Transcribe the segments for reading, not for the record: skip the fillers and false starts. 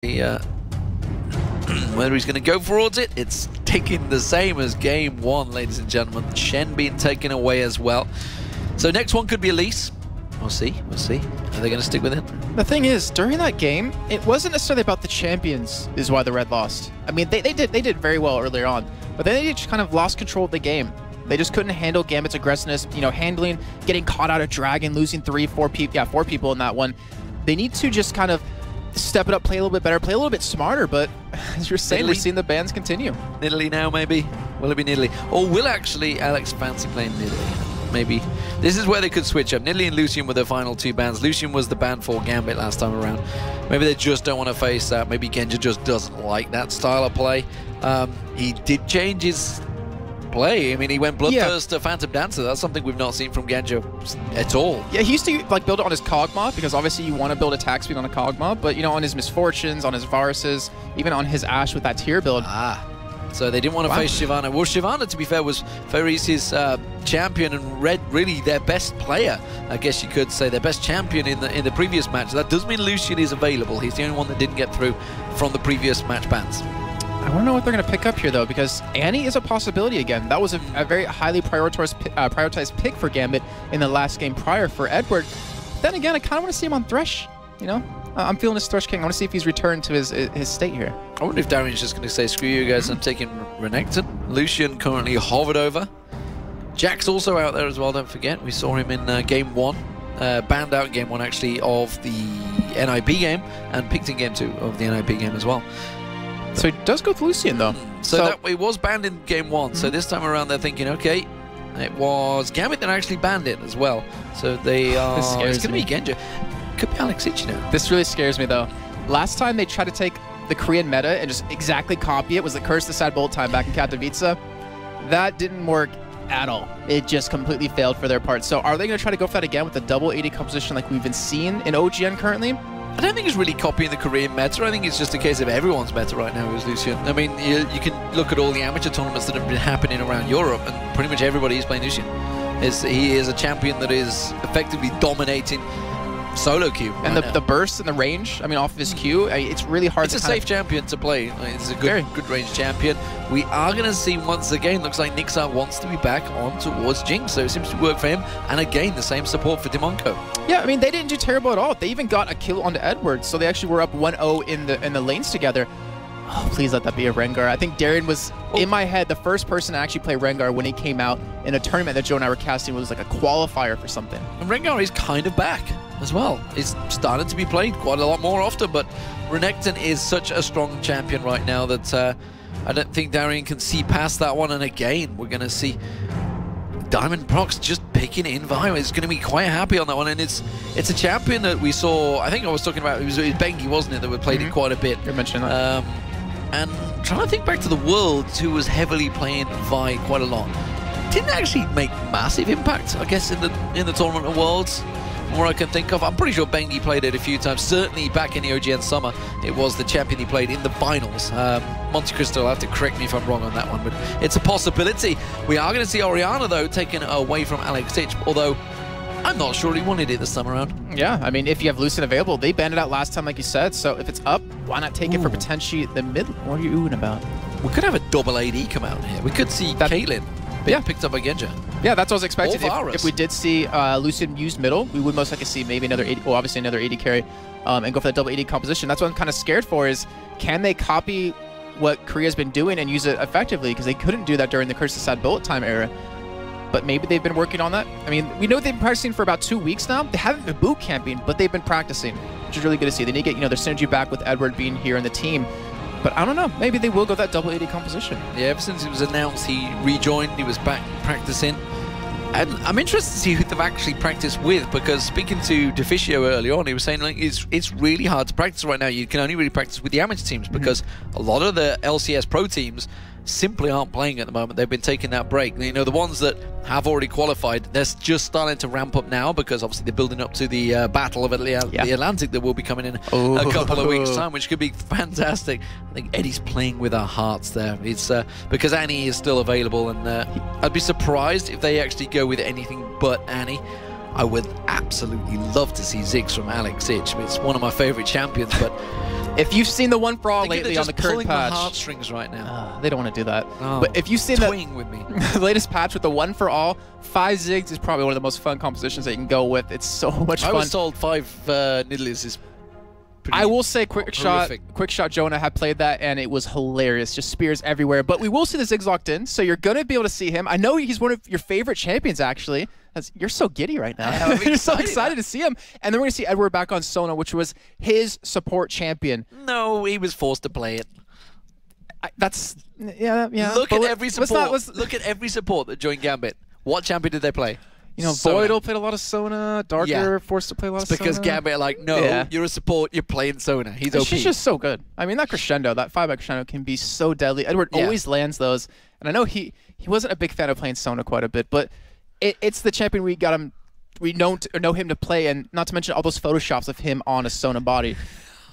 Whether he's going to go towards it, it's taking the same as game one, ladies and gentlemen. Shen being taken away as well. So next one could be Elise. We'll see, we'll see. Are they going to stick with it? The thing is, during that game, it wasn't necessarily about the champions is why the Red lost. I mean, they did very well earlier on, but then they just kind of lost control of the game. They just couldn't handle Gambit's aggressiveness, you know, handling, getting caught out of Dragon, losing four people in that one. They need to just kind of step it up, play a little bit better, play a little bit smarter, but as you're saying, we're seeing the bans continue. Nidalee now, maybe? Will it be Nidalee? Or will actually Alex fancy playing Nidalee? Maybe. This is where they could switch up. Nidalee and Lucian were the final two bans. Lucian was the ban for Gambit last time around. Maybe they just don't want to face that. Maybe Genja just doesn't like that style of play. He did change his play. I mean, he went Bloodthirst to Phantom Dancer. That's something we've not seen from Genja at all. Yeah, he used to like build it on his Kog'Maw, because obviously you want to build attack speed on a Kog'Maw, but you know, on his Misfortunes, on his Varuses, even on his Ashe with that tier build. So they didn't want to face Shyvana. Well, Shyvana, to be fair, was Faris's champion and Red really their best player. I guess you could say their best champion in the previous match. That does mean Lucian is available. He's the only one that didn't get through from the previous match bans. I want to know what they're going to pick up here, though, because Annie is a possibility again. That was a very highly prioritized pick for Gambit in the last game prior for Edward. Then again, I kind of want to see him on Thresh, you know? I'm feeling this Thresh King. I want to see if he's returned to his state here. I wonder if Darien's just going to say, screw you guys, I'm taking Renekton. Lucian currently hovered over. Jack's also out there as well, don't forget. We saw him in game one. Banned out in game one, actually, of the NIP game, and picked in game two of the NIP game as well. So he does go with Lucian, though. So that it was banned in game one. So this time around, they're thinking, okay, it was Gambit that actually banned it as well. So they are. It's going to be Genja. Could be Alex Ich, you know. This really scares me, though. Last time they tried to take the Korean meta and just exactly copy it was the Curse the Sad Bolt time back in Katowice. That didn't work at all. It just completely failed for their part. So are they going to try to go for that again with the double 80 composition like we've been seeing in OGN currently? I don't think it's really copying the Korean meta. I think it's just a case of everyone's meta right now is Lucian. I mean, you can look at all the amateur tournaments that have been happening around Europe, and pretty much everybody is playing Lucian. He is a champion that is effectively dominating solo queue. And the burst and the range, I mean, off of his Q, it's really hard to It's a safe champion to play. It's a good range champion. We are going to see once again, looks like Niksar wants to be back on towards Jinx, so it seems to work for him. And again, the same support for Dimonko. Yeah, I mean, they didn't do terrible at all. They even got a kill onto Edward, so they actually were up 1-0 in the lanes together. Oh, please let that be a Rengar. I think Darien was, in my head, the first person to actually play Rengar when he came out in a tournament that Joe and I were casting was like a qualifier for something. And Rengar is kind of back as well. It's starting to be played quite a lot more often, but Renekton is such a strong champion right now that I don't think Darien can see past that one. And again, we're going to see Diamond Prox just picking in Vio. It's going to be quite happy on that one, and it's a champion that we saw. I think I was talking about, it was Bengi, wasn't it, that we played it quite a bit. You mentioned that. And trying to think back to the Worlds, who was heavily playing Vi quite a lot. Didn't actually make massive impact, I guess, in the Tournament of Worlds, from what I can think of. I'm pretty sure Bengi played it a few times. Certainly back in the OGN summer, it was the champion he played in the finals. Monte Cristo will have to correct me if I'm wrong on that one, but it's a possibility. We are going to see Orianna, though, taken away from Alex Ich, although I'm not sure he wanted it this time around. Yeah, I mean, if you have Lucian available, they banned it out last time, like you said, so if it's up, why not take it for potentially the mid? What are you oohing about? We could have a double AD come out here. We could see Caitlyn being picked up by Genja. Yeah, that's what I was expecting. If we did see Lucian use middle, we would most likely see maybe another 80, well, obviously another 80 carry, and go for that double 80 composition. That's what I'm kind of scared for, is can they copy what Korea's been doing and use it effectively? Because they couldn't do that during the Curse of Sad Bullet time era. But maybe they've been working on that. I mean, we know they've been practicing for about 2 weeks now. They haven't been boot camping, but they've been practicing, which is really good to see. They need to get, you know, their synergy back with Edward being here in the team. But I don't know, maybe they will go that double 80 composition. Yeah, ever since it was announced he rejoined, he was back practicing. And I'm interested to see who they've actually practiced with, because speaking to Deficio early on, he was saying like it's really hard to practice right now. You can only really practice with the amateur teams, because a lot of the LCS pro teams simply aren't playing at the moment. They've been taking that break. You know, the ones that have already qualified, they're just starting to ramp up now, because obviously they're building up to the Battle of the Atlantic that will be be coming in a couple of weeks' time, which could be fantastic. I think Eddie's playing with our hearts there. It's because Annie is still available, and I'd be surprised if they actually go with anything but Annie. I would absolutely love to see Ziggs from Alex Ich. It's one of my favorite champions, but If you've seen the one for all lately on the current patch, my heartstrings right now. They don't want to do that. Oh, but if you've seen with me. the latest patch with the one for all, 5 Ziggs is probably one of the most fun compositions that you can go with. It's so much fun. I was told 5 Nidalees is pretty I will say Quickshot Jonah had played that, and it was hilarious. Just spears everywhere. But we will see the Ziggs locked in, so you're going to be able to see him. I know he's one of your favorite champions, actually. You're so giddy right now. You're so excited to see him. And then we're going to see Edward back on Sona, which was his support champion. No, he was forced to play it. Yeah. Look at every support. Look at every support that joined Gambit. What champion did they play? You know, Voidal played a lot of Sona. Darker forced to play a lot of Sona. Because Gambit are like, no, you're a support. You're playing Sona. He's OP. She's just so good. I mean, that crescendo, that 5x crescendo can be so deadly. Edward always lands those. And I know he wasn't a big fan of playing Sona quite a bit, but it's the champion we know him to play, and not to mention all those photoshops of him on a Sona body.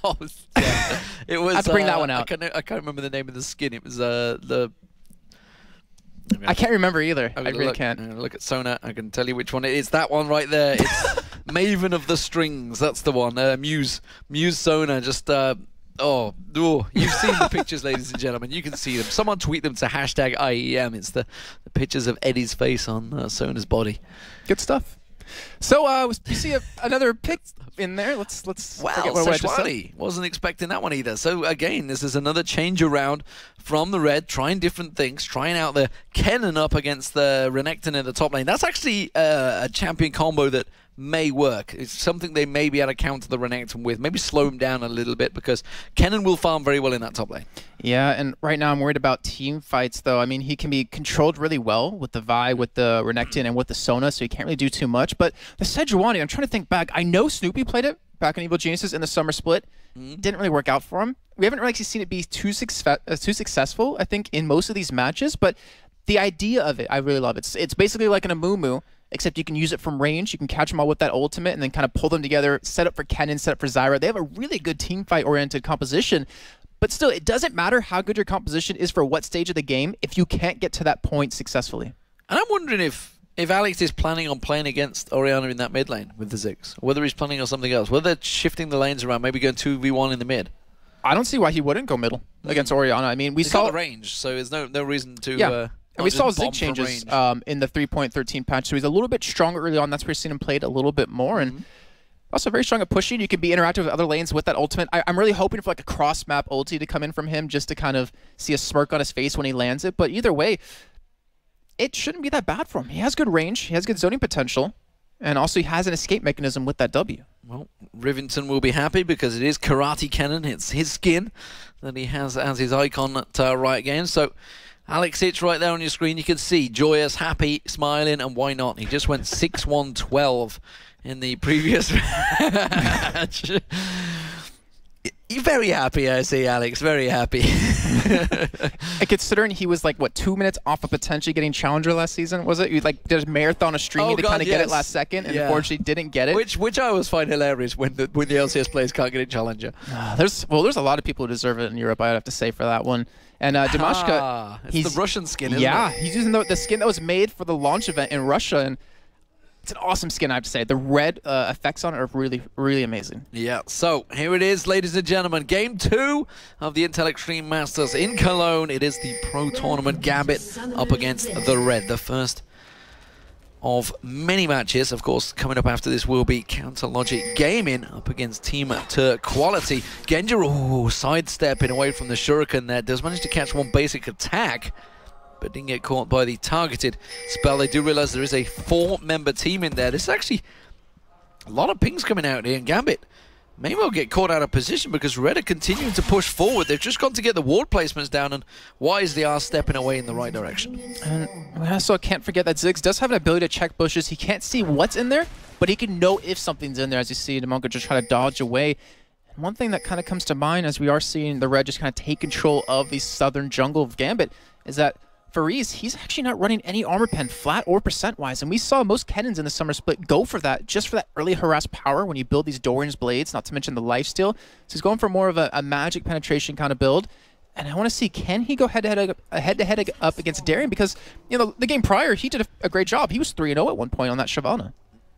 Oh, yeah. It was. I have to bring that one out. I can't remember the name of the skin. It was I can't remember either. I really can't. Look at Sona. I can tell you which one it is. That one right there. It's Maven of the Strings. That's the one. Muse Sona. Just you've seen the pictures, ladies and gentlemen. You can see them. Someone tweet them to hashtag IEM. It's the pictures of Eddie's face on Sona's body. Good stuff. So you see another pick in there. Let's Wow, Seshwani wasn't expecting that one either. So again, this is another change around from the red, trying different things, trying out the Kennen up against the Renekton in the top lane. That's actually a champion combo that may work. It's something they may be able to counter the Renekton with, maybe slow him down a little bit, because Kennen will farm very well in that top lane. Yeah, and right now I'm worried about team fights, though. I mean, he can be controlled really well with the Vi, with the Renekton, and with the Sona, so he can't really do too much. But the Sejuani, I'm trying to think back. I know Snoopy played it back in Evil Geniuses in the summer split. Didn't really work out for him. We haven't really seen it be too successful, I think, in most of these matches, but the idea of it, I really love it. It's basically like an Amumu, except you can use it from range. You can catch them all with that ultimate and then kind of pull them together, set up for Kennen, set up for Zyra. They have a really good team fight-oriented composition, but still, it doesn't matter how good your composition is for what stage of the game if you can't get to that point successfully. And I'm wondering if Alex is planning on playing against Orianna in that mid lane with the Ziggs, or whether he's planning on something else, whether they're shifting the lanes around, maybe going 2v1 in the mid. I don't see why he wouldn't go middle against Orianna. I mean, we saw the range, so there's no reason to... And we saw Zig changes in the 3.13 patch, so he's a little bit stronger early on. That's where we've seen him played a little bit more, and also very strong at pushing. You can be interactive with other lanes with that ultimate. I'm really hoping for like a cross-map ulti to come in from him, just to kind of see a smirk on his face when he lands it. But either way, it shouldn't be that bad for him. He has good range, he has good zoning potential, and also he has an escape mechanism with that W. Well, Rivington will be happy because it is Karate Kennen. It's his skin that he has as his icon at right again. So Alex Hitch right there on your screen, you can see joyous, happy, smiling, and why not? He just went 6-1-12 in the previous match. You're very happy, I see, Alex. Very happy. And considering he was like, what, 2 minutes off of potentially getting Challenger last season, was it? You like did a marathon of streaming to kind of get it last second, and unfortunately didn't get it. Which I always find hilarious when the LCS players can't get a Challenger. There's a lot of people who deserve it in Europe, I have to say, for that one. And Dimasjke, it's the Russian skin, isn't it? Yeah, he's using the skin that was made for the launch event in Russia, and it's an awesome skin, I have to say. The red effects on it are really, really amazing. Yeah, so here it is, ladies and gentlemen. Game 2 of the Intel Extreme Masters in Cologne. It is the Pro Tournament. Gambit up against the red. The first of many matches. Of course, coming up after this will be Counter Logic Gaming up against Team Quality. Genja, sidestepping away from the Shuriken there. Does manage to catch one basic attack, but didn't get caught by the targeted spell. They do realize there is a 4-member team in there. This is actually a lot of pings coming out here, and Gambit may well get caught out of position because Red are continuing to push forward. They've just got to get the ward placements down, and wisely are stepping away in the right direction. And we also can't forget that Ziggs does have an ability to check bushes. He can't see what's in there, but he can know if something's in there, as you see Dimonko just try to dodge away. And one thing that kind of comes to mind as we are seeing the Red just kind of take control of the southern jungle of Gambit is that Fariz, he's actually not running any armor pen, flat or percent-wise, and we saw most Kennens in the summer split go for that, just for that early harass power when you build these Dorian's blades, not to mention the lifesteal. So he's going for more of a magic penetration kind of build, and I want to see, can he go head-to-head up against Darien? Because, you know, the game prior, he did a great job. He was 3-0 at one point on that Shyvana.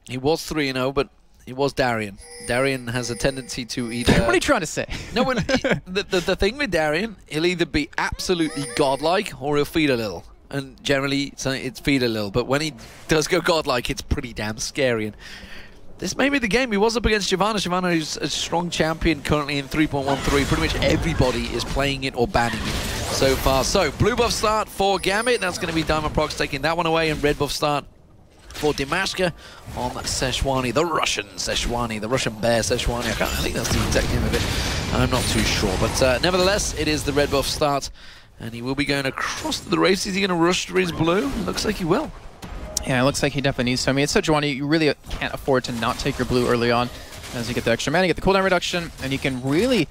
He was 3-0, but It was Darien. Darien has a tendency to either... What are you trying to say? No, but the thing with Darien, he'll either be absolutely godlike or he'll feed a little. And generally, it's feed a little. But when he does go godlike, it's pretty damn scary. And this may be the game. He was up against Shyvana. Shyvana is a strong champion currently in 3.13. Pretty much everybody is playing it or banning it so far. So, blue buff start for Gambit. That's going to be Dimonko taking that one away. And red buff start for Dimasjke on Seshwani, the Russian Seshwani, the Russian bear Seshwani. I think that's the exact name of it. I'm not too sure. But nevertheless, it is the red buff start. And he will be going across to the race. Is he going to rush to his blue? Looks like he will. Yeah, it looks like he definitely needs to. I mean, it's Seshwani. You really can't afford to not take your blue early on. As you get the extra mana, you get the cooldown reduction, and you can really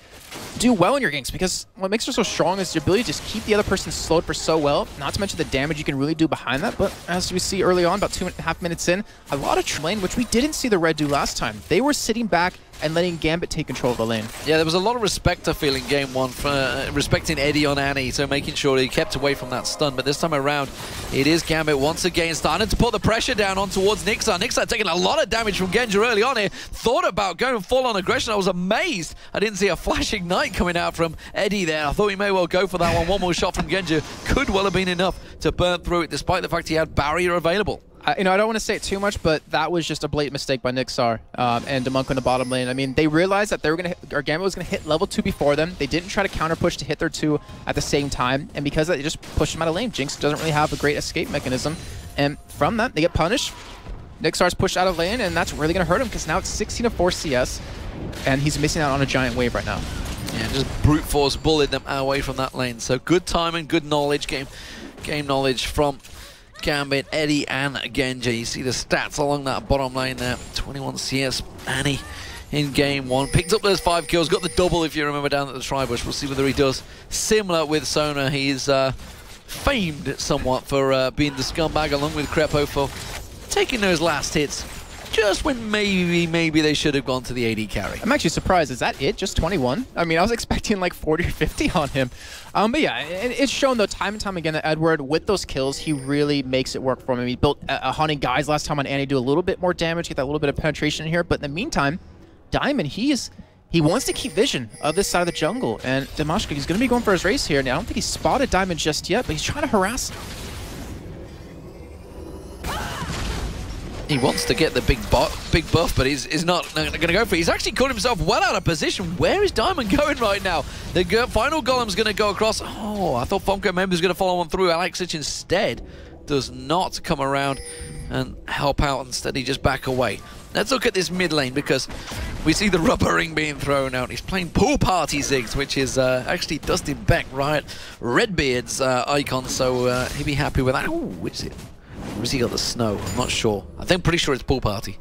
do well in your games, because what makes her so strong is your ability to just keep the other person slowed for so well, not to mention the damage you can really do behind that. But as we see early on, about 2.5 minutes in, a lot of lane, which we didn't see the red do last time. They were sitting back and letting Gambit take control of the lane. Yeah, there was a lot of respect, I feel, in game one for respecting Eddie on Annie, so making sure he kept away from that stun. But this time around, it is Gambit once again starting to put the pressure down on towards Niksar. Niksar taking a lot of damage from Genja early on here. Thought about going full on aggression. I was amazed I didn't see a flash ignite coming out from Eddie there. I thought he may well go for that one. One more shot from Genja could well have been enough to burn through it, despite the fact he had barrier available. I don't want to say it too much, but that was just a blatant mistake by Niksar and Dimonko in the bottom lane. I mean, they realized that they were going to, or Gambit was going to hit level 2 before them. They didn't try to counter push to hit their 2 at the same time, and because of that, they just pushed him out of lane. Jinx doesn't really have a great escape mechanism, and from that, they get punished. Niksar's pushed out of lane, and that's really going to hurt him, because now it's 16-4 CS, and he's missing out on a giant wave right now. Yeah, just brute force bullied them away from that lane. So good timing, good knowledge, game knowledge from Gambit, Eddie, and Genja. You see the stats along that bottom lane there. 21 CS, Annie in game one. Picked up those 5 kills, got the double if you remember down at the Tribush. We'll see whether he does similar with Sona. He's famed somewhat for being the scumbag along with Crepo for taking those last hits just when maybe they should have gone to the AD carry. I'm actually surprised. Is that it? Just 21? I mean, I was expecting like 40 or 50 on him. But yeah, it's shown though time and time again that Edward, with those kills, he really makes it work for him. He built a hunting guys last time on Annie, do a little bit more damage, get that little bit of penetration in here. But in the meantime, Diamond, he wants to keep vision of this side of the jungle. And Dimasjke, he's going to be going for his race here. Now, I don't think he's spotted Diamond just yet, but he's trying to harass him. He wants to get the big buff, but he's not going to go for it. He's actually caught himself well out of position. Where is Diamond going right now? The final golem's going to go across. Oh, I thought Fomko maybe was going to follow on through. Alexic instead does not come around and help out. Instead, he just back away. Let's look at this mid lane, because we see the rubber ring being thrown out. He's playing Pool Party Ziggs, which is actually Dustin Beck, Riot Redbeard's icon, so he'd be happy with that. Oh, which is it? Or has he got the snow? I'm not sure. I'm pretty sure it's Pool Party. You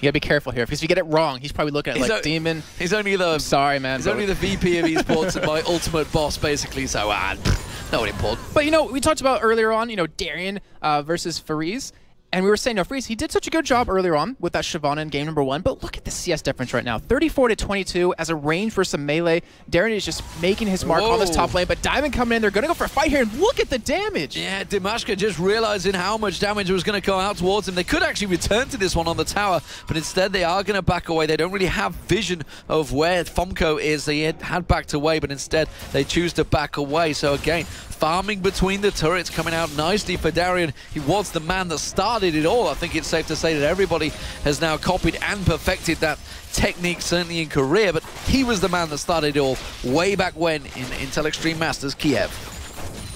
gotta be careful here, because if you get it wrong, he's probably looking at like Demon. He's only the... Sorry, man. He's only the VP of esports and my ultimate boss, basically, so not important. But, you know, we talked about earlier on, you know, Darien versus Fariz. And we were saying, no, Fariz, he did such a good job earlier on with that Shyvana in game number 1, but look at the CS difference right now. 34-22 as a range versus melee. Darien is just making his mark on this top lane, but Diamond coming in, they're going to go for a fight here, and look at the damage. Yeah, Dimasjke just realizing how much damage was going to come out towards him. They could actually return to this one on the tower, but instead they are going to back away. They don't really have vision of where Fomko is. They had backed away, but instead they choose to back away. So again, farming between the turrets coming out nicely for Darien. He was the man that started it all. I think it's safe to say that everybody has now copied and perfected that technique, certainly in Korea, but he was the man that started it all way back when in Intel Extreme Masters Kiev.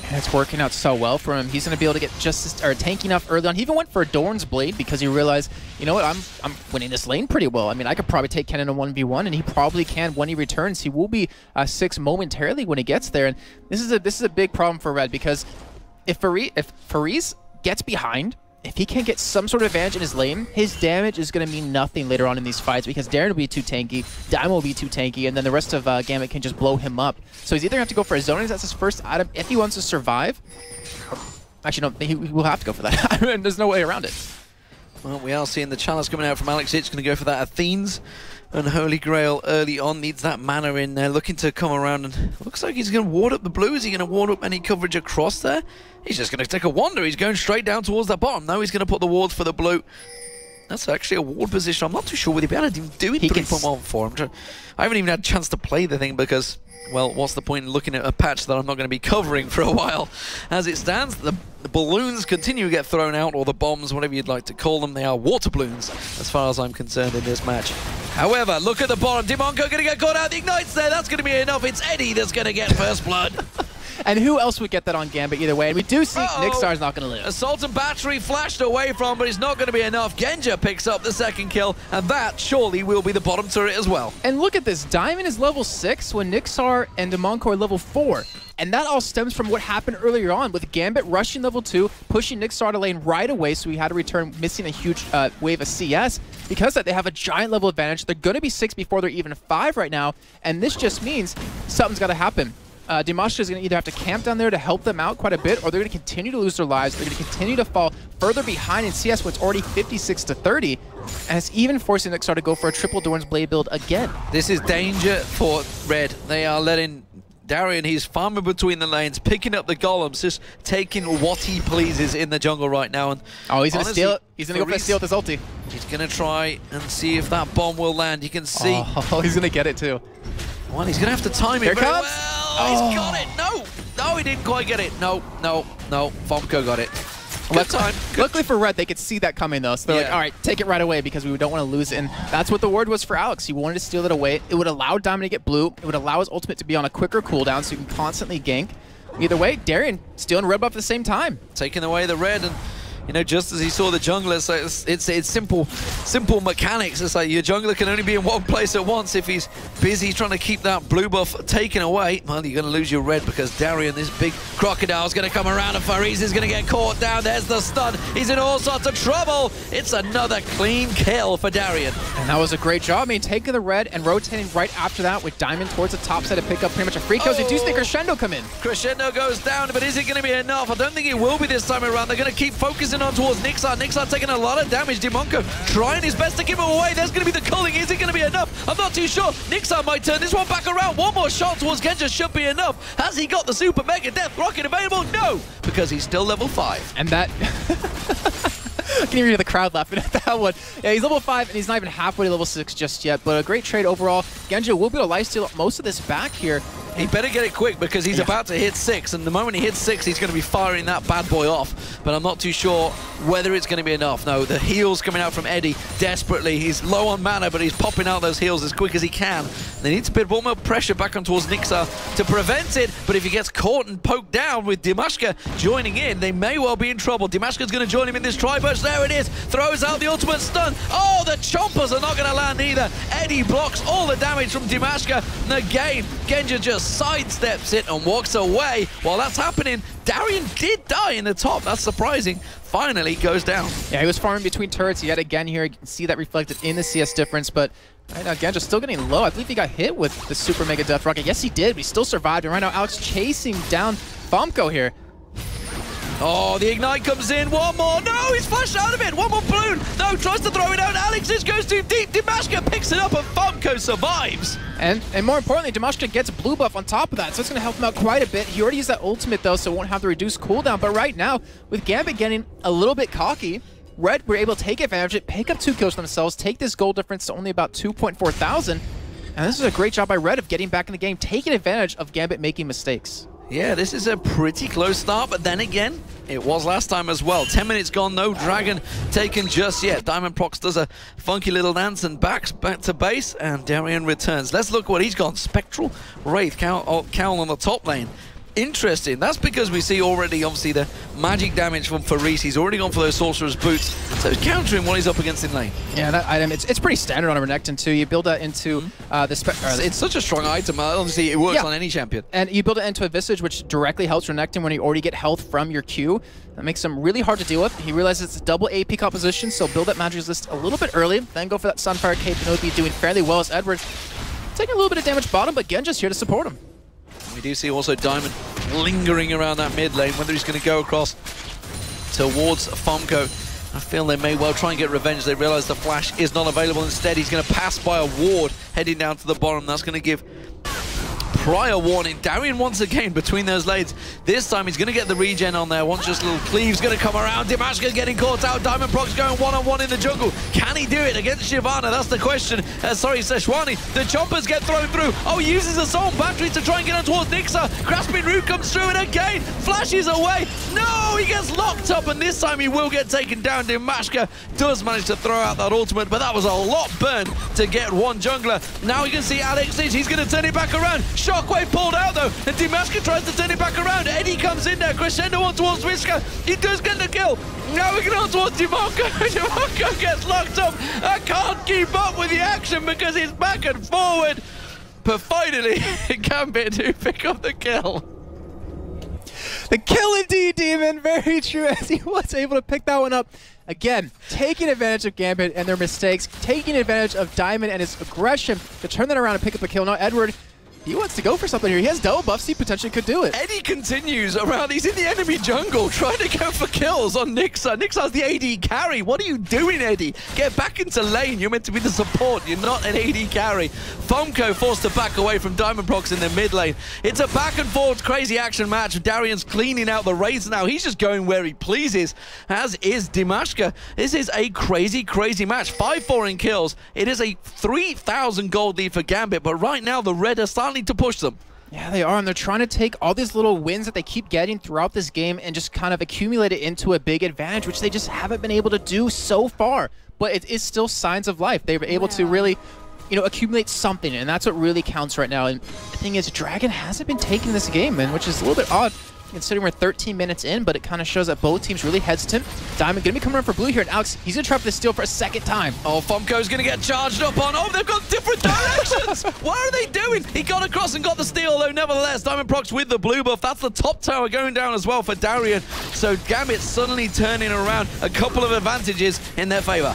And it's working out so well for him. He's going to be able to get just tank enough early on. He even went for a Dorn's Blade because he realized, you know what, I'm winning this lane pretty well. I mean, I could probably take Ken in a 1v1, and he probably can when he returns. He will be 6 momentarily when he gets there. And this is a big problem for Red, because if Fariz gets behind, if he can't get some sort of advantage in his lane, his damage is going to mean nothing later on in these fights, because Darien will be too tanky, Diamond will be too tanky, and then the rest of Gambit can just blow him up. So he's either going to have to go for a zoning, that's his first item, if he wants to survive. Actually, no, he will have to go for that. I mean, there's no way around it. Well, we are seeing the challenge coming out from Alex. It's going to go for that Athene's and Holy Grail early on. Needs that mana in there, looking to come around, and looks like he's going to ward up the blue. Is he going to ward up any coverage across there? He's just going to take a wander. He's going straight down towards that bottom. Now he's going to put the wards for the blue. That's actually a ward position. I'm not too sure whether he'll be able to do it 3.14. I haven't even had a chance to play the thing because, well, what's the point in looking at a patch that I'm not going to be covering for a while? As it stands, the balloons continue to get thrown out, or the bombs, whatever you'd like to call them. They are water balloons, as far as I'm concerned, in this match. However, look at the bottom. Dimonko going to get caught out. The Ignites there. That's going to be enough. It's EpicSkillshot that's going to get first blood. And who else would get that on Gambit either way? And we do see Niksar's not going to live. Assault and Battery flashed away from, but it's not going to be enough. Genja picks up the second kill, and that surely will be the bottom turret as well. And look at this. Diamond is level 6 when Niksar and Dimonko are level 4. And that all stems from what happened earlier on with Gambit rushing level 2, pushing Niksar to lane right away, so he had to return, missing a huge wave of CS. Because that, they have a giant level advantage. They're going to be 6 before they're even 5 right now, and this just means something's got to happen. Dimasjke is going to either have to camp down there to help them out quite a bit, or they're going to continue to lose their lives. They're going to continue to fall further behind in CS, when it's already 56-30, and it's even forcing Niksar to go for a triple Doran's Blade build again. This is danger for Red. They are letting Darien, he's farming between the lanes, picking up the golems, just taking what he pleases in the jungle right now. And he's going to steal it. He's going to go for a steal with his ulti. He's going to try and see if that bomb will land. You can see. Oh, he's going to get it too. Well, he's going to have to time it very well. He's got it. No, he didn't quite get it. No. Fomko got it. Good time. Luckily for Red, they could see that coming though. So they're like, all right, take it right away because we don't want to lose it. And that's what the word was for Alex. He wanted to steal it away. It would allow Diamond to get blue. It would allow his ultimate to be on a quicker cooldown so you can constantly gank. Either way, Darien stealing red buff at the same time. Taking away the red, and you know, just as he saw the jungler, so it's simple mechanics. It's like your jungler can only be in one place at once. If he's busy trying to keep that blue buff taken away, well, you're going to lose your red because Darien, this big crocodile, is going to come around and Faris is going to get caught down. There's the stun. He's in all sorts of trouble. It's another clean kill for Darien. And that was a great job. I mean, taking the red and rotating right after that with Diamond towards the top side to pick up pretty much a free kill. You do see Crescendo come in. Crescendo goes down, but is it going to be enough? I don't think it will be this time around. They're going to keep focusing on towards Niksar. Niksar taking a lot of damage. Dimonko trying his best to give him away. There's going to be the culling. Is it going to be enough? I'm not too sure. Niksar might turn this one back around. One more shot towards Genja should be enough. Has he got the super mega death rocket available? No, because he's still level 5. And that... I can even hear the crowd laughing at that one. Yeah, he's level 5 and he's not even halfway to level 6 just yet, but a great trade overall. Genja will be able to lifesteal most of this back here. He better get it quick because he's about to hit 6, and the moment he hits 6, he's going to be firing that bad boy off. But I'm not too sure whether it's going to be enough. No, the heals coming out from EpicSkillshot desperately. He's low on mana, but he's popping out those heals as quick as he can. They need to put more pressure back on towards Niksar to prevent it, but if he gets caught and poked down with Dimasjke joining in, they may well be in trouble. Dimasjke's going to join him in this tri-burst. There it is. Throws out the ultimate stun. Oh, the chompers are not going to land either. EpicSkillshot blocks all the damage from Dimasjke. And again, Genja just sidesteps it and walks away. While that's happening, Darien did die in the top. That's surprising. Finally goes down. Yeah, he was farming between turrets yet again here. You can see that reflected in the CS difference, but right now Genja's still getting low. I believe he got hit with the super mega death rocket. Yes, he did, but he still survived. And right now, Alex chasing down Fomko here. Oh, the Ignite comes in. One more. No, he's flashed out of it. One more balloon. No, tries to throw it out. Alex just goes too deep. Dimasjke picks it up and Fomko survives. And more importantly, Dimasjke gets blue buff on top of that, so it's going to help him out quite a bit. He already used that ultimate, though, so it won't have the reduced cooldown. But right now, with Gambit getting a little bit cocky, Red were able to take advantage of it, pick up 2 kills for themselves, take this goal difference to only about 2.4 thousand. And this is a great job by Red of getting back in the game, taking advantage of Gambit making mistakes. Yeah, this is a pretty close start, but then again, it was last time as well. 10 minutes gone, no dragon taken just yet. Diamond Prox does a funky little dance and back to base, and Darien returns. Let's look what he's got. Spectral Wraith, Cowl on the top lane. Interesting. That's because we see already, obviously, the magic damage from Faris. He's already gone for those Sorcerer's Boots, so he's countering what he's up against in lane. Yeah, that item, it's pretty standard on a Renekton, too. You build that into it's such a strong item. Obviously, it works on any champion. And you build it into a Visage, which directly helps Renekton when you already get health from your Q. That makes him really hard to deal with. He realizes it's a double AP composition, so build that magic resist a little bit early, then go for that Sunfire Cape, and it would be doing fairly well as Edward. Taking a little bit of damage bottom, but Genja's here to support him. We do see also Diamond lingering around that mid lane, whether he's going to go across towards Fomko. I feel they may well try and get revenge. They realize the flash is not available. Instead, he's going to pass by a ward heading down to the bottom. That's going to give prior warning. Darien once again between those lanes. This time he's going to get the regen on there. Once just little Cleave's going to come around. Dimasjke getting caught out. Dimonko's going one-on-one in the jungle. Can he do it against Shyvana? That's the question. Sorry, Seshwani. The choppers get thrown through. Oh, he uses assault battery to try and get on towards Niksar. Grasping Root comes through and again flashes away. No, he gets locked up, and this time he will get taken down. Dimasjke does manage to throw out that ultimate, but that was a lot burned to get one jungler. Now you can see Alex is. He's going to turn it back around. Shockwave pulled out though, and Dimasjke tries to turn it back around. Eddie comes in there. Crescendo on towards Whisker. He does get the kill. Now we're going on towards Dimonko. Dimonko gets locked up. I can't keep up with the action because he's back and forward. But finally, Gambit to pick up the kill. The kill indeed, Demon. Very true, as he was able to pick that one up. Again, taking advantage of Gambit and their mistakes, taking advantage of Diamond and his aggression to turn that around and pick up a kill. Now, Edward, he wants to go for something here. He has double buffs. He potentially could do it. Eddie continues around. He's in the enemy jungle trying to go for kills on Niksar. Niksar's the AD carry. What are you doing, Eddie? Get back into lane. You're meant to be the support. You're not an AD carry. Fomko forced to back away from Dimonko in the mid lane. It's a back and forth crazy action match. Darien's cleaning out the raids now. He's just going where he pleases, as is Dimasjke. This is a crazy, crazy match. 5-4 in kills. It is a 3,000 gold lead for Gambit, but right now the Red are starting to push them. Yeah, they are, and they're trying to take all these little wins that they keep getting throughout this game and just kind of accumulate it into a big advantage, which they just haven't been able to do so far. But it is still signs of life. They were able to really, you know, accumulate something, and that's what really counts right now. And the thing is, Dragon hasn't been taking this game, man, which is a little bit odd considering we're 13 minutes in, but it kind of shows that both teams really hesitant. Diamond going to be coming around for blue here, and Alex, he's going to try for the steal for a second time. Oh, Fomko's going to get charged up on. Oh, they've got different directions. What are they doing? He got across and got the steal, though. Nevertheless, Dimonko's with the blue buff. That's the top tower going down as well for Darien. So Gambit suddenly turning around a couple of advantages in their favor.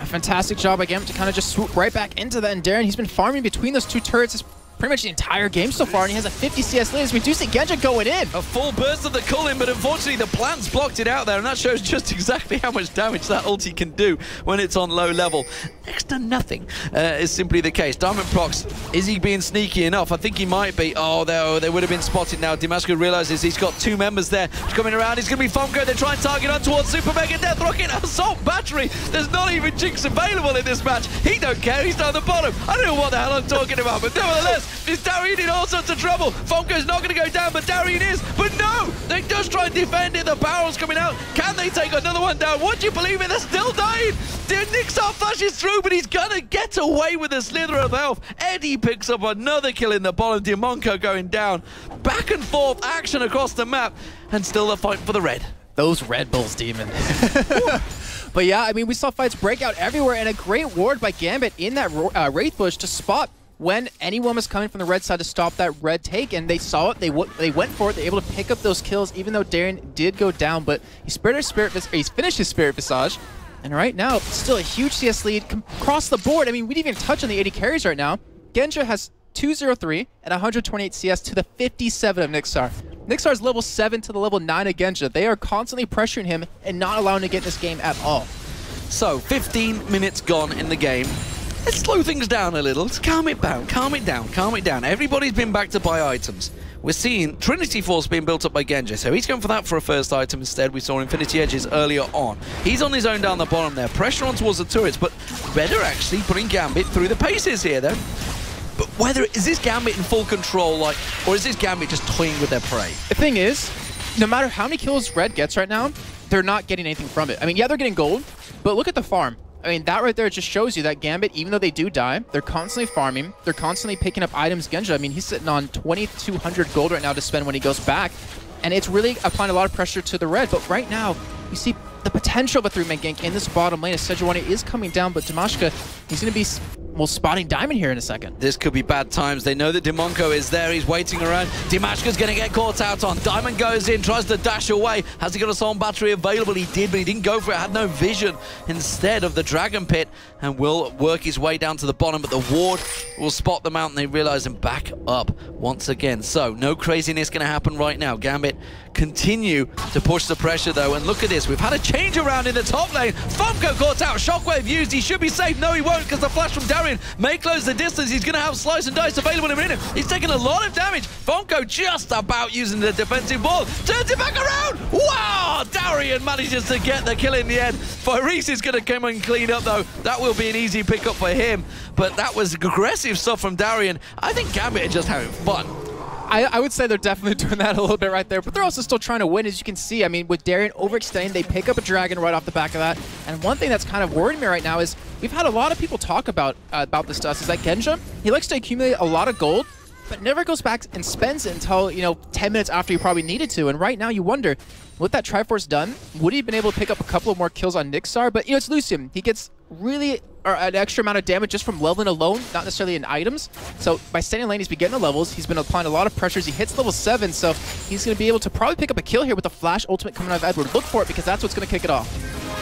A fantastic job by Gambit to kind of just swoop right back into that, and Darien, he's been farming between those two turrets pretty much the entire game so far, and he has a 50 CS lead. We do see Genja going in. A full burst of the Cullen, but unfortunately the plants blocked it out there, and that shows just exactly how much damage that ulti can do when it's on low level. Next to nothing is simply the case. Dimonko, is he being sneaky enough? I think he might be. Oh, they would have been spotted now. Dimasjke realizes he's got two members there. He's coming around. He's going to be Fomko. They're trying to target on towards Super Mega Death Rocket. Assault Battery. There's not even Jinx available in this match. He don't care. He's down the bottom. I don't know what the hell I'm talking about, but nevertheless, it's Darien in all sorts of trouble. Fomko's not going to go down, but Darien is. But no, they just try and defend it. The barrel's coming out. Can they take another one down? Would you believe it? They're still dying. Niksar flashes through, but he's going to get away with a slither of health. Eddie picks up another kill in the bottom. Dimonko going down. Back and forth action across the map, and still a fight for the red. Those Red Bulls, Demon. But yeah, I mean, we saw fights break out everywhere, and a great ward by Gambit in that Wraith bush to spot when anyone was coming from the red side to stop that red take, and they saw it, they went for it, they were able to pick up those kills, even though Darien did go down, but he's finished his Spirit Visage, and right now, still a huge CS lead across the board. I mean, we didn't even touch on the 80 carries right now. Genja has 203 and 128 CS to the 57 of Niksar. Niksar's level 7 to the level 9 of Genja. They are constantly pressuring him and not allowing him to get in this game at all. So, 15 minutes gone in the game. Let's slow things down a little. Let's calm it down, calm it down, calm it down. Everybody's been back to buy items. We're seeing Trinity Force being built up by Genja, so he's going for that for a first item instead. We saw Infinity Edges earlier on. He's on his own down the bottom there. Pressure on towards the turrets, but Red are actually putting Gambit through the paces here, though. But is this Gambit in full control, or is this Gambit just toying with their prey? The thing is, no matter how many kills Red gets right now, they're not getting anything from it. I mean, yeah, they're getting gold, but look at the farm. I mean, that right there just shows you that Gambit, even though they do die, they're constantly farming. They're constantly picking up items. Genja, I mean, he's sitting on 2,200 gold right now to spend when he goes back. And it's really applying a lot of pressure to the Red. But right now, you see the potential of a 3-man gank in this bottom lane as Sejuani is coming down. But Dimasjke, he's going to be, well, spotting Diamond here in a second. This could be bad times. They know that Dimonko is there. He's waiting around. Dimasjke's going to get caught out on. Diamond goes in, tries to dash away. Has he got a Assault Battery available? He did, but he didn't go for it. Had no vision instead of the Dragon Pit, and will work his way down to the bottom. But the ward will spot them out, and they realize and back up once again. So no craziness going to happen right now. Gambit continue to push the pressure, though. And look at this. We've had a change around in the top lane. Fomko caught out. Shockwave used. He should be safe. No, he won't, because the flash from Darien Darien may close the distance. He's going to have Slice and Dice available in a minute. He's taking a lot of damage. Fomko just about using the defensive ball. Turns it back around. Wow! Darien manages to get the kill in the end. Faris is going to come and clean up, though. That will be an easy pickup for him. But that was aggressive stuff from Darien. I think Gambit are just having fun. I would say they're definitely doing that a little bit right there, but they're also still trying to win, as you can see. I mean, with Darien overextending, they pick up a dragon right off the back of that. And one thing that's kind of worrying me right now is we've had a lot of people talk about this to us, is that Genja, he likes to accumulate a lot of gold, but never goes back and spends it until, 10 minutes after he probably needed to. And right now you wonder, with that Triforce done, would he have been able to pick up a couple of more kills on Niksar? But, it's Lucian. He gets really an extra amount of damage just from leveling alone, not necessarily in items. So by staying in lane, he's been getting the levels. He's been applying a lot of pressures. He hits level 7, so he's going to be able to probably pick up a kill here with the Flash ultimate coming out of Edward. Look for it, because that's what's going to kick it off.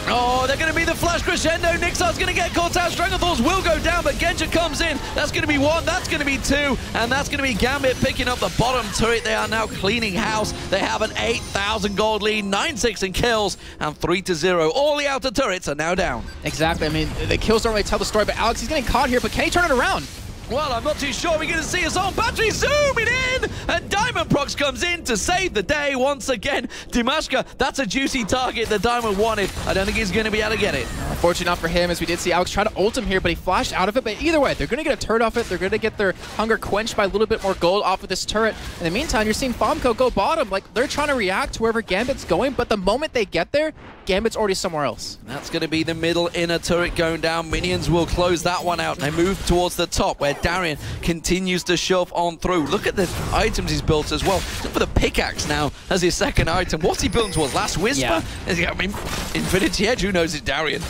Oh, they're going to be the flash crescendo. Niksar's going to get caught out. Stranglethorns will go down, but Genja comes in. That's going to be 1, that's going to be 2, and that's going to be Gambit picking up the bottom turret. They are now cleaning house. They have an 8,000 gold lead, 9-6 in kills, and 3-0. All the outer turrets are now down. Exactly. I mean, the kills don't really tell the story, but Alex, he's getting caught here, but can he turn it around? Well, I'm not too sure. We're going to see his own battery zooming in, and Diamond Prox comes in to save the day once again. Dimasjke, that's a juicy target that Diamond wanted. I don't think he's going to be able to get it. Unfortunately not for him, as we did see Alex try to ult him here, but he flashed out of it. But either way, they're going to get a turret off it. They're going to get their hunger quenched by a little bit more gold off of this turret. In the meantime, you're seeing Fomko go bottom. Like, they're trying to react to wherever Gambit's going, but the moment they get there, Gambit's already somewhere else. That's going to be the middle inner turret going down. Minions will close that one out. They move towards the top, where Darien continues to shove on through. Look at the items he's built as well. Look for the pickaxe now as his second item. What's he built towards? Last Whisper? Yeah. I mean, Infinity Edge, who knows it's Darien?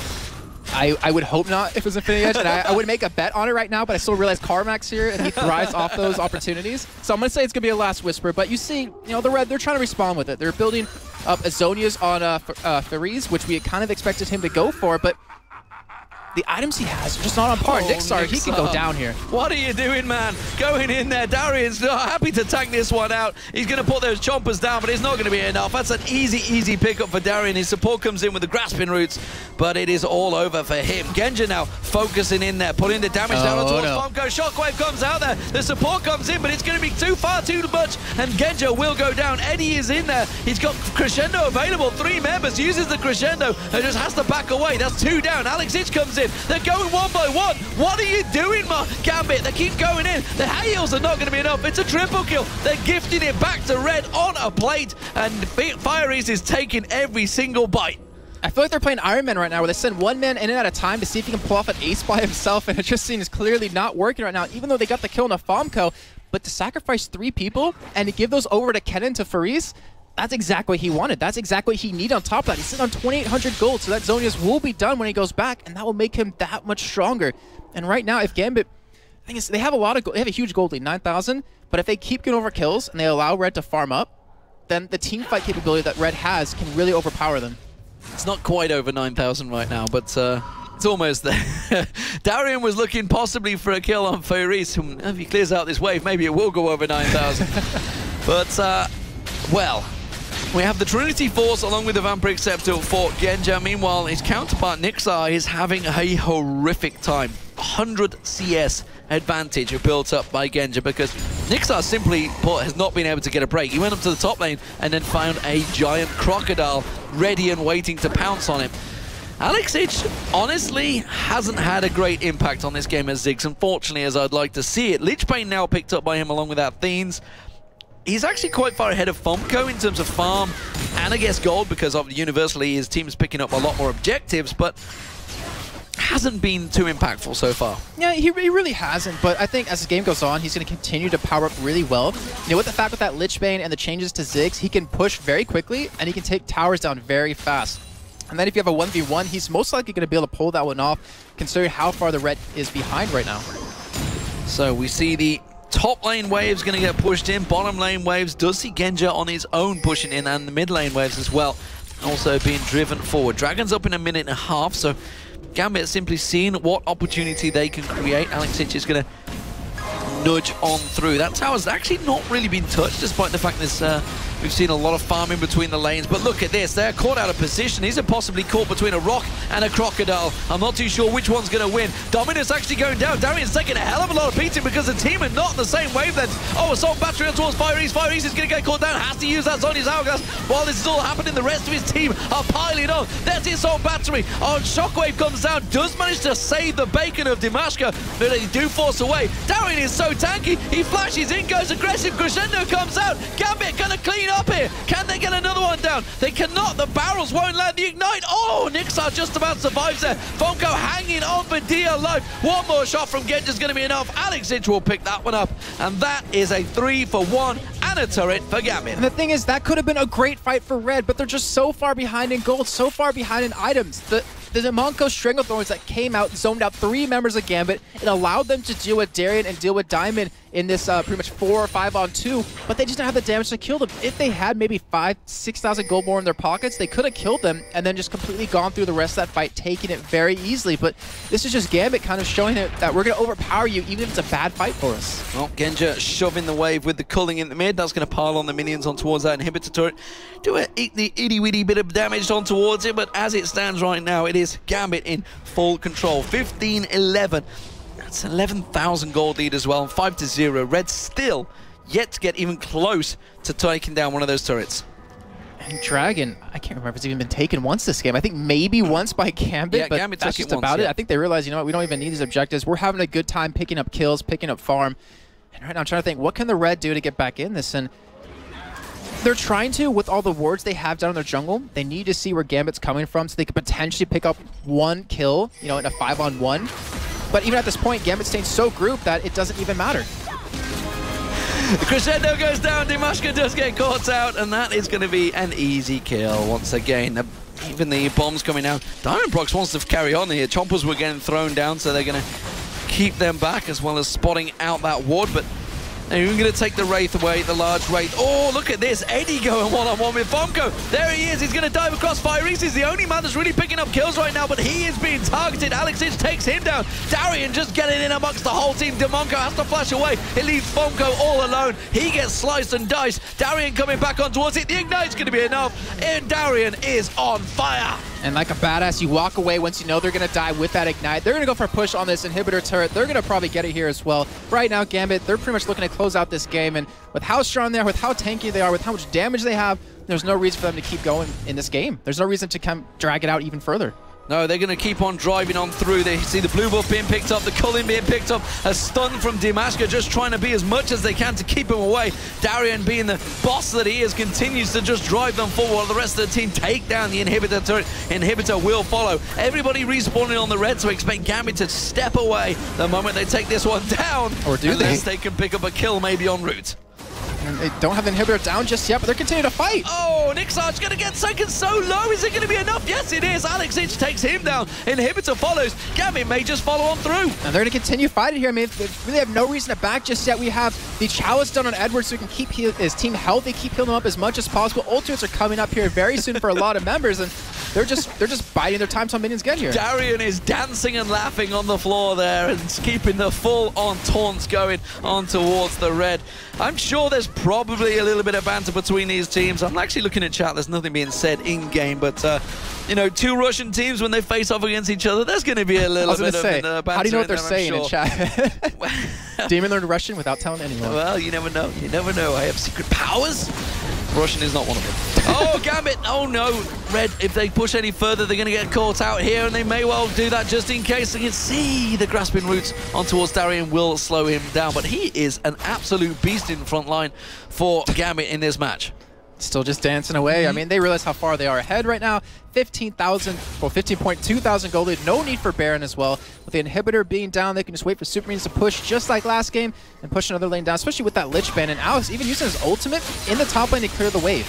I would hope not if it was Infinity Edge, and I would make a bet on it right now, but I still realize Carmack's here, and he thrives off those opportunities. So I'm going to say it's going to be a Last Whisper, but you see, the Red, they're trying to respond with it. They're building up Azonias on Faris, which we kind of expected him to go for, but the items he has are just not on par. Niksar, he can go down here. What are you doing, man? Going in there. Darien's happy to tank this one out. He's going to put those chompers down, but it's not going to be enough. That's an easy pickup for Darien. His support comes in with the grasping roots, but it is all over for him. Genja now focusing in there, putting the damage down towards Fomko. Shockwave comes out there. The support comes in, but it's going to be too much, and Genja will go down. Eddie is in there. He's got Crescendo available. 3 members, uses the Crescendo, and just has to back away. That's 2 down. Alex Ich comes in. They're going 1 by 1. What are you doing, Gambit? They keep going in. The heals are not going to be enough. It's a triple kill. They're gifting it back to Red on a plate, and Faris is taking every single bite. I feel like they're playing Iron Man right now, where they send 1 man in and at a time to see if he can pull off an ace by himself, and it just seems clearly not working right now, even though they got the kill on a Fomko. But to sacrifice 3 people and to give those over to Kennen to Faris, that's exactly what he wanted. That's exactly what he needed on top of that. He's sitting on 2,800 gold, so that Zonius will be done when he goes back, and that will make him that much stronger. And right now, if Gambit, the thing is, they have a lot of gold. They have a huge gold lead, 9,000, but if they keep getting over kills and they allow Red to farm up, then the team fight capability that Red has can really overpower them. It's not quite over 9,000 right now, but it's almost there. Darien was looking possibly for a kill on Faris. If he clears out this wave, maybe it will go over 9,000. But, well, we have the Trinity Force along with the Vampiric Scepter for Genja. Meanwhile, his counterpart Niksar is having a horrific time. 100 CS advantage built up by Genja, because Niksar simply put has not been able to get a break. He went up to the top lane and then found a giant crocodile ready and waiting to pounce on him. Alex Ich honestly hasn't had a great impact on this game as Ziggs, unfortunately, as I'd like to see it. Lich Bane now picked up by him along with Athenes. He's actually quite far ahead of Fomko in terms of farm and I guess gold, because universally his team's picking up a lot more objectives, but hasn't been too impactful so far. Yeah, he really hasn't, but I think as the game goes on, he's going to continue to power up really well. With the fact with that Lich Bane and the changes to Ziggs, he can push very quickly and he can take towers down very fast. And then if you have a 1v1, he's most likely going to be able to pull that one off, considering how far the Red is behind right now. So we see the top lane waves going to get pushed in. Bottom lane waves does see Genja on his own pushing in, and the mid lane waves as well also being driven forward. Dragon's up in a minute and a half, so Gambit simply seeing what opportunity they can create. Alex Ich is going to nudge on through. That tower's actually not really been touched, despite the fact this we've seen a lot of farming between the lanes. But look at this, they're caught out of position. These are possibly caught between a rock and a crocodile. I'm not too sure which one's going to win. Dominus actually going down. Darien's taking a hell of a lot of beating because the team are not in the same wavelength. Oh, assault battery towards Fire East. Fire East is going to get caught down. Has to use that Zhonya's hourglass. While this is all happening, the rest of his team are piling on. There's the assault battery. Oh, Shockwave comes down. Does manage to save the bacon of Dimasjke, but they do force away. Darien is so tanky. He flashes in, goes aggressive. Crescendo comes out. Gambit going to clean up here. Can they get another one down? They cannot. The barrels won't land the ignite. Oh, Niksar just about survives there. Fomko hanging on for dear life. One more shot from Genja is going to be enough. EpicSkillshot will pick that one up. And that is a 3-for-1 and a turret for Gambit. And the thing is, that could have been a great fight for Red, but they're just so far behind in gold, so far behind in items. The Dimonko Stranglethorns that came out, zoned out 3 members of Gambit. It allowed them to deal with Darien and deal with Diamond in this pretty much 4 or 5-on-2, but they just didn't have the damage to kill them. If they had maybe 5,000-6,000 gold more in their pockets, they could have killed them and then just completely gone through the rest of that fight, taking it very easily. But this is just Gambit kind of showing it that we're going to overpower you even if it's a bad fight for us. Well, Genja shoving the wave with the culling in the mid. That's going to pile on the minions on towards that inhibitor turret. Do a itty-witty bit of damage on towards it, but as it stands right now, it is Gambit in full control. 15-11. That's 11,000 gold lead as well. 5-0. Red still yet to get even close to taking down one of those turrets. And Dragon, I can't remember if it's even been taken once this game. I think maybe once by Gambit, yeah, but Gambit that's just about it. I think they realize, you know what, we don't even need these objectives. We're having a good time picking up kills, picking up farm. And right now I'm trying to think, what can the Red do to get back in this? And they're trying to, with all the wards they have down in their jungle, they need to see where Gambit's coming from so they could potentially pick up 1 kill, you know, in a 5-on-1. But even at this point, Gambit's staying so grouped that it doesn't even matter. The Crescendo goes down, Dimasjke does get caught out, and that is going to be an easy kill once again. Even the bombs coming down. Diamondprox wants to carry on here. Chompers were getting thrown down, so they're going to keep them back as well as spotting out that ward, but they're even going to take the Wraith away, the large Wraith. Oh, look at this. Eddie going one-on-one with Fomko. There he is. He's going to dive across Fire East. He's the only man that's really picking up kills right now, but he is being targeted. EpicSkillshot takes him down. Darien just getting in amongst the whole team. Dimonko has to flash away. It leaves Fomko all alone. He gets sliced and diced. Darien coming back on towards it. The ignite's going to be enough, and Darien is on fire. And like a badass, you walk away once you know they're going to die with that ignite. They're going to go for a push on this inhibitor turret. They're going to probably get it here as well. Right now, Gambit, they're pretty much looking to close out this game. And with how strong they are, with how tanky they are, with how much damage they have, there's no reason for them to keep going in this game. There's no reason to come drag it out even further. No, they're going to keep on driving on through. They see the blue buff being picked up, the culling being picked up, a stun from Dimasjke, just trying to be as much as they can to keep him away. Darien, being the boss that he is, continues to just drive them forward while the rest of the team take down the inhibitor turret. Inhibitor will follow. Everybody respawning on the red, so expect Gambit to step away the moment they take this one down. Or do unless they can pick up a kill maybe en route. And they don't have the inhibitor down just yet, but they're continuing to fight. Oh, Niksar's going to get second so low. Is it going to be enough? Yes, it is. EpicSkillshot takes him down. Inhibitor follows. Gambit may just follow on through. And they're going to continue fighting here. I mean, they really have no reason to back just yet. We have the Chalice done on Edward so he can keep his team healthy, keep healing them up as much as possible. Ultimates are coming up here very soon for a lot of members, and they're just biding their time until minions get here. Darien is dancing and laughing on the floor there and keeping the full-on taunts going on towards the red. I'm sure there's probably a little bit of banter between these teams. I'm actually looking at chat. There's nothing being said in-game, but you know, 2 Russian teams, when they face off against each other, there's going to be a little bit of banter. How do you know what they're saying in chat? Demon learned Russian without telling anyone. Well, you never know. You never know. I have secret powers. Russian is not one of them. Oh, Gambit. Oh, no. Red, if they push any further, they're going to get caught out here, and they may well do that just in case. They can see the grasping roots on towards Darien will slow him down, but he is an absolute beast in the front line for Gambit in this match. Still just dancing away. I mean, they realize how far they are ahead right now. 15.2 thousand gold lead. No need for Baron as well. With the inhibitor being down, they can just wait for Super Minions to push just like last game and push another lane down, especially with that Lich ban. And Alex even using his ultimate in the top lane to clear the wave.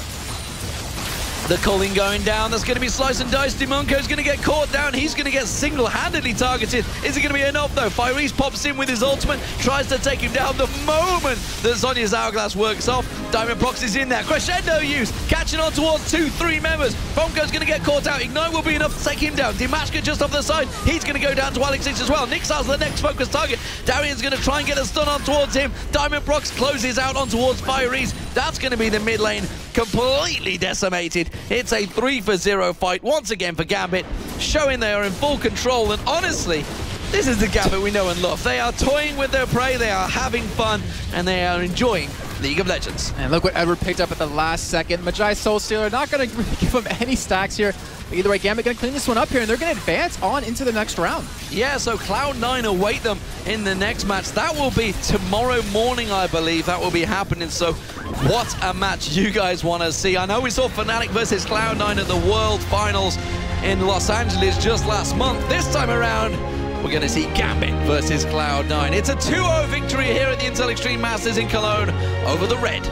The calling going down. That's going to be slice and dice. Dimonko's going to get caught down. He's going to get single-handedly targeted. Is it going to be enough, though? Fyrese pops in with his ultimate, tries to take him down the moment that Zhonya's hourglass works off. Diamond Prox is in there. Crescendo use, catching on towards 2-3 members. Fomko's going to get caught out. Ignite will be enough to take him down. Dimasjke just off the side. He's going to go down to Alex as well. Niksar's the next focus target. Darien's going to try and get a stun on towards him. Diamond Prox closes out on towards Fyrese. That's going to be the mid lane completely decimated. It's a 3-for-0 fight once again for Gambit, showing they are in full control. And honestly, this is the Gambit we know and love. They are toying with their prey, they are having fun, and they are enjoying League of Legends. And look what Edward picked up at the last second. Magi Soul Stealer not going to give him any stacks here. But either way, Gambit going to clean this one up here, and they're going to advance on into the next round. Yeah, so Cloud9 await them in the next match. That will be tomorrow morning, I believe. That will be happening. So what a match you guys want to see. I know we saw Fnatic versus Cloud9 at the World Finals in Los Angeles just last month. This time around, we're going to see Gambit versus Cloud9. It's a 2-0 victory here at the Intel Extreme Masters in Cologne over the Red.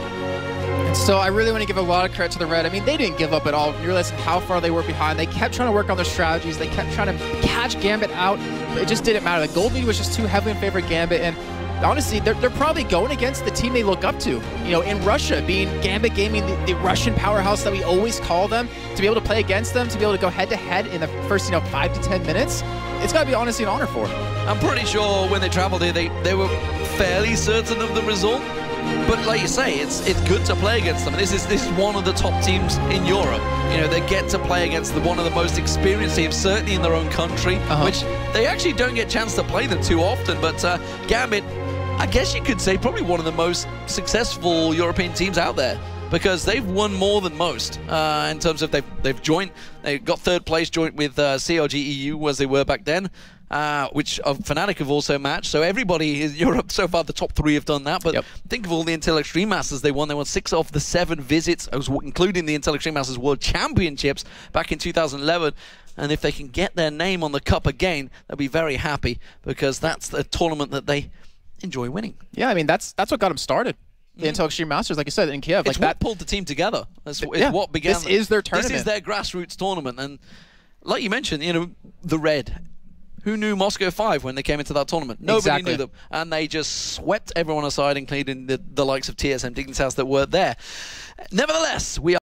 So I really want to give a lot of credit to the Red. I mean, they didn't give up at all. You realize how far they were behind. They kept trying to work on their strategies. They kept trying to catch Gambit out. But it just didn't matter. The gold lead was just too heavily in favor of Gambit. And honestly, they're probably going against the team they look up to. You know, in Russia, being Gambit Gaming, the Russian powerhouse that we always call them, to be able to play against them, to be able to go head-to-head in the first, 5 to 10 minutes, it's got to be honestly an honor for them. I'm pretty sure when they traveled here, they were fairly certain of the result. But like you say, it's good to play against them. This is one of the top teams in Europe. You know, they get to play against one of the most experienced teams, certainly in their own country, which they actually don't get a chance to play them too often. But Gambit, I guess you could say, probably one of the most successful European teams out there, because they've won more than most in terms of they've got third place joint with CLG EU as they were back then. Which Fnatic have also matched. So everybody in Europe so far, the top 3 have done that. But think of all the Intel Extreme Masters they won. They won 6 of the 7 visits, including the Intel Extreme Masters World Championships back in 2011. And if they can get their name on the cup again, they'll be very happy, because that's the tournament that they enjoy winning. Yeah, I mean, that's what got them started. The Intel Extreme Masters, like you said, in Kiev. It's what pulled the team together. It's what began. This is their tournament. This is their grassroots tournament. And like you mentioned, the Red. Who knew Moscow 5 when they came into that tournament? Nobody knew them. And they just swept everyone aside, including the likes of TSM Dignitas that were there. Nevertheless, we are